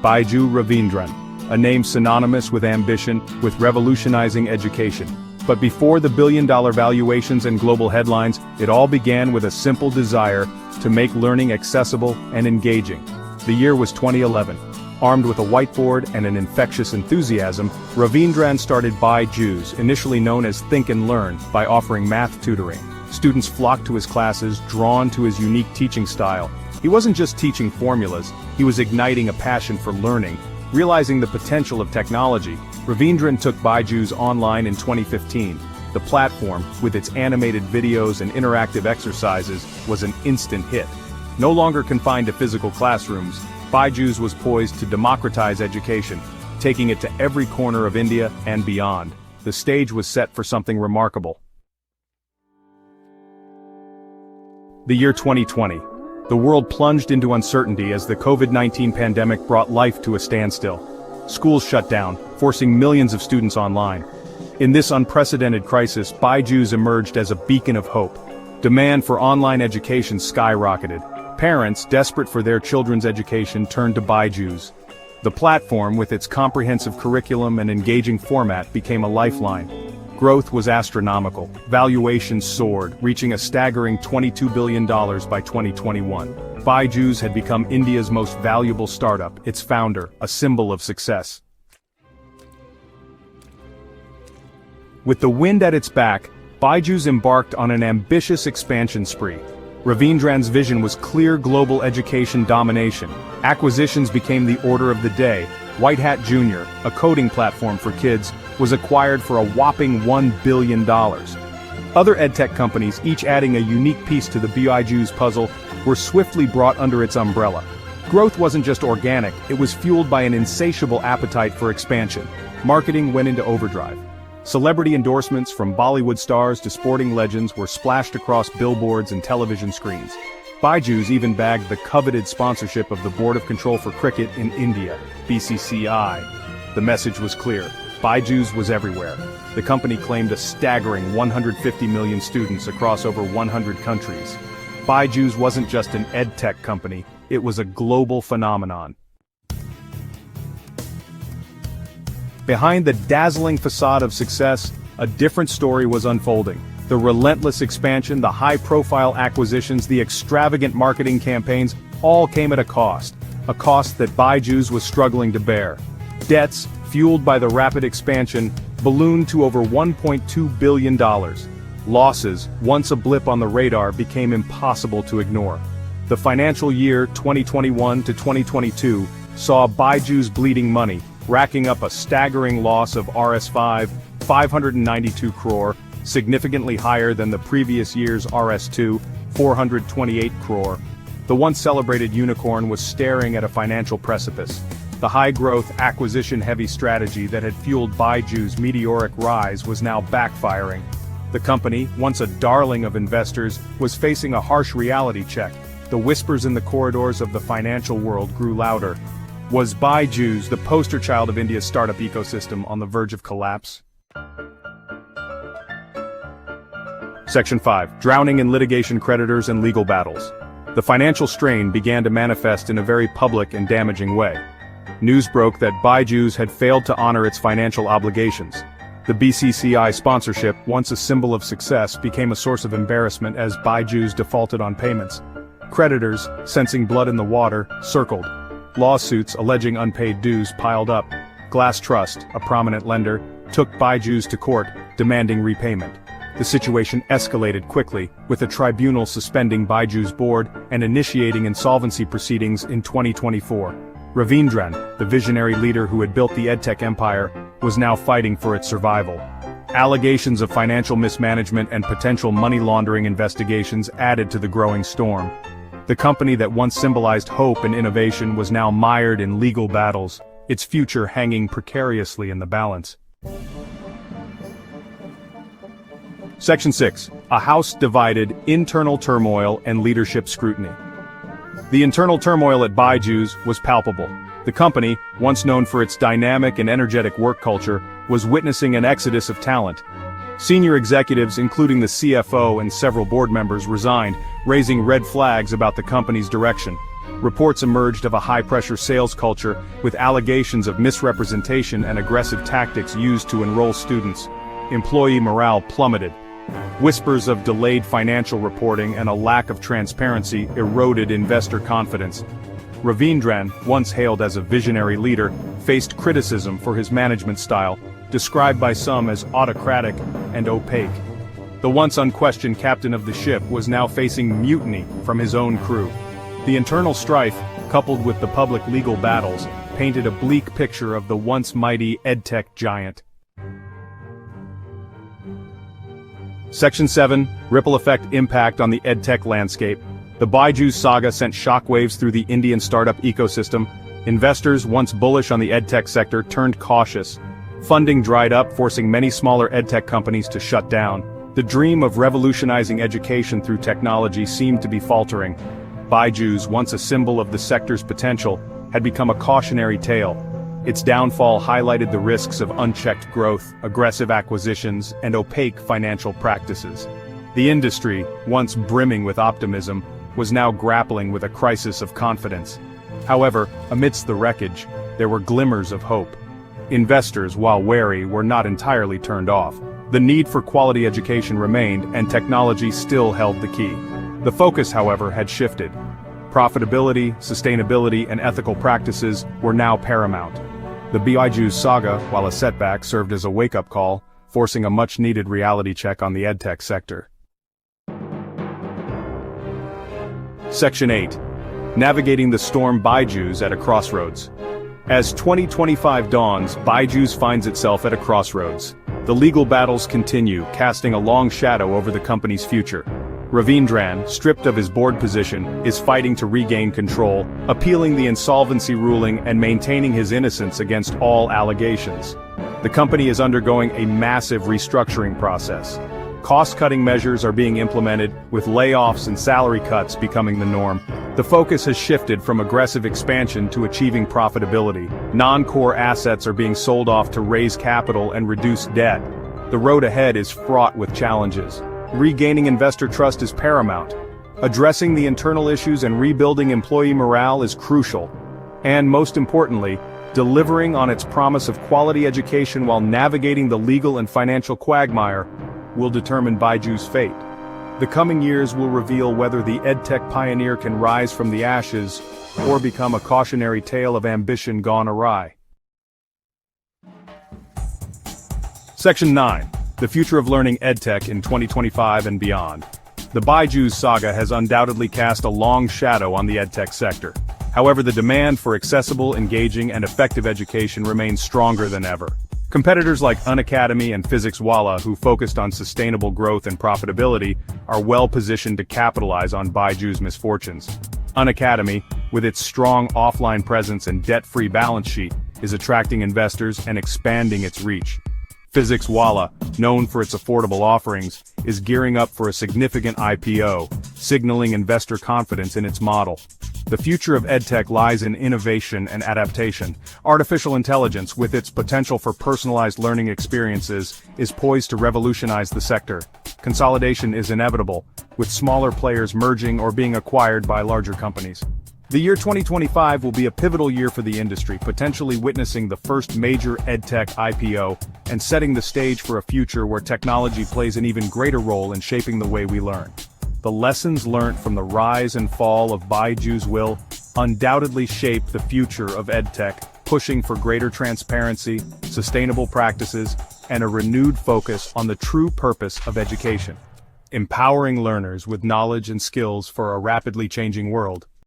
BYJU Ravindran, a name synonymous with ambition, with revolutionizing education. But before the billion-dollar valuations and global headlines, it all began with a simple desire to make learning accessible and engaging. The year was 2011. Armed with a whiteboard and an infectious enthusiasm, Ravindran started BYJU'S, initially known as Think and Learn, by offering math tutoring. Students flocked to his classes, drawn to his unique teaching style. He wasn't just teaching formulas, he was igniting a passion for learning. Realizing the potential of technology, Ravindran took BYJU'S online in 2015. The platform, with its animated videos and interactive exercises, was an instant hit. No longer confined to physical classrooms, BYJU'S was poised to democratize education, taking it to every corner of India and beyond. The stage was set for something remarkable. The year 2020. The world plunged into uncertainty as the COVID-19 pandemic brought life to a standstill. Schools shut down, forcing millions of students online. In this unprecedented crisis, BYJU'S emerged as a beacon of hope. Demand for online education skyrocketed. Parents, desperate for their children's education, turned to BYJU'S. The platform, with its comprehensive curriculum and engaging format, became a lifeline. Growth was astronomical. Valuations soared, reaching a staggering $22 billion by 2021. BYJU'S had become India's most valuable startup, its founder, a symbol of success. With the wind at its back, BYJU'S embarked on an ambitious expansion spree. Ravindran's vision was clear: global education domination. Acquisitions became the order of the day. White Hat Junior, a coding platform for kids, was acquired for a whopping $1 billion. Other edtech companies, each adding a unique piece to the BYJU'S puzzle, were swiftly brought under its umbrella. Growth wasn't just organic, it was fueled by an insatiable appetite for expansion. Marketing went into overdrive. Celebrity endorsements, from Bollywood stars to sporting legends, were splashed across billboards and television screens. BYJU'S even bagged the coveted sponsorship of the Board of Control for Cricket in India, BCCI. The message was clear: BYJU'S was everywhere. The company claimed a staggering 150 million students across over 100 countries. BYJU'S wasn't just an edtech company, it was a global phenomenon. Behind the dazzling facade of success, a different story was unfolding. The relentless expansion, the high-profile acquisitions, the extravagant marketing campaigns, all came at a cost that BYJU'S was struggling to bear. Debts, fueled by the rapid expansion, ballooned to over $1.2 billion. Losses, once a blip on the radar, became impossible to ignore. The financial year 2021 to 2022 saw BYJU'S bleeding money, racking up a staggering loss of Rs 592 crore, significantly higher than the previous year's Rs 428 crore. The once celebrated unicorn was staring at a financial precipice. The high-growth, acquisition-heavy strategy that had fueled BYJU'S meteoric rise was now backfiring. The company, once a darling of investors, was facing a harsh reality check. The whispers in the corridors of the financial world grew louder. Was BYJU'S, the poster child of India's startup ecosystem, on the verge of collapse? Section 5. Drowning in litigation, creditors, and legal battles. The financial strain began to manifest in a very public and damaging way. News broke that BYJU'S had failed to honor its financial obligations. The BCCI sponsorship, once a symbol of success, became a source of embarrassment as BYJU'S defaulted on payments. Creditors, sensing blood in the water, circled. Lawsuits alleging unpaid dues piled up. Glass Trust, a prominent lender, took BYJU'S to court, demanding repayment. The situation escalated quickly, with a tribunal suspending BYJU'S board and initiating insolvency proceedings in 2024. Ravindran, the visionary leader who had built the edtech empire, was now fighting for its survival. Allegations of financial mismanagement and potential money laundering investigations added to the growing storm. The company that once symbolized hope and innovation was now mired in legal battles, its future hanging precariously in the balance. Section 6. A house divided, internal turmoil and leadership scrutiny. The internal turmoil at BYJU'S was palpable. The company, once known for its dynamic and energetic work culture, was witnessing an exodus of talent. Senior executives, including the CFO and several board members, resigned, raising red flags about the company's direction. Reports emerged of a high-pressure sales culture with allegations of misrepresentation and aggressive tactics used to enroll students. Employee morale plummeted. Whispers of delayed financial reporting and a lack of transparency eroded investor confidence. Ravindran, once hailed as a visionary leader, faced criticism for his management style, described by some as autocratic and opaque. The once unquestioned captain of the ship was now facing mutiny from his own crew. The internal strife, coupled with the public legal battles, painted a bleak picture of the once mighty Edtech giant. Section 7, Ripple Effect Impact on the Edtech Landscape. The BYJU'S saga sent shockwaves through the Indian startup ecosystem. Investors, once bullish on the edtech sector, turned cautious. Funding dried up, forcing many smaller edtech companies to shut down. The dream of revolutionizing education through technology seemed to be faltering. BYJU'S, once a symbol of the sector's potential, had become a cautionary tale. Its downfall highlighted the risks of unchecked growth, aggressive acquisitions, and opaque financial practices. The industry, once brimming with optimism, was now grappling with a crisis of confidence. However, amidst the wreckage, there were glimmers of hope. Investors, while wary, were not entirely turned off. The need for quality education remained, and technology still held the key. The focus, however, had shifted. Profitability, sustainability, and ethical practices were now paramount. The BYJU'S saga, while a setback, served as a wake-up call, forcing a much-needed reality check on the edtech sector. Section 8. Navigating the storm. BYJU'S at a crossroads. As 2025 dawns, BYJU'S finds itself at a crossroads. The legal battles continue, casting a long shadow over the company's future. Ravindran, stripped of his board position, is fighting to regain control, appealing the insolvency ruling and maintaining his innocence against all allegations. The company is undergoing a massive restructuring process. Cost-cutting measures are being implemented, with layoffs and salary cuts becoming the norm. The focus has shifted from aggressive expansion to achieving profitability. Non-core assets are being sold off to raise capital and reduce debt. The road ahead is fraught with challenges. Regaining investor trust is paramount. Addressing the internal issues and rebuilding employee morale is crucial. And most importantly, delivering on its promise of quality education while navigating the legal and financial quagmire will determine BYJU'S fate. The coming years will reveal whether the edtech pioneer can rise from the ashes or become a cautionary tale of ambition gone awry. Section 9. The future of learning edtech in 2025 and beyond. The BYJU'S saga has undoubtedly cast a long shadow on the edtech sector. However, the demand for accessible, engaging, and effective education remains stronger than ever. Competitors like Unacademy and PhysicsWallah, who focused on sustainable growth and profitability, are well positioned to capitalize on BYJU'S misfortunes. Unacademy, with its strong offline presence and debt-free balance sheet, is attracting investors and expanding its reach. PhysicsWallah, known for its affordable offerings, is gearing up for a significant IPO, signaling investor confidence in its model. The future of edtech lies in innovation and adaptation. Artificial intelligence, with its potential for personalized learning experiences, is poised to revolutionize the sector. Consolidation is inevitable, with smaller players merging or being acquired by larger companies. The year 2025 will be a pivotal year for the industry, potentially witnessing the first major edtech IPO and setting the stage for a future where technology plays an even greater role in shaping the way we learn. The lessons learned from the rise and fall of BYJU'S will undoubtedly shape the future of edtech, pushing for greater transparency, sustainable practices, and a renewed focus on the true purpose of education: empowering learners with knowledge and skills for a rapidly changing world.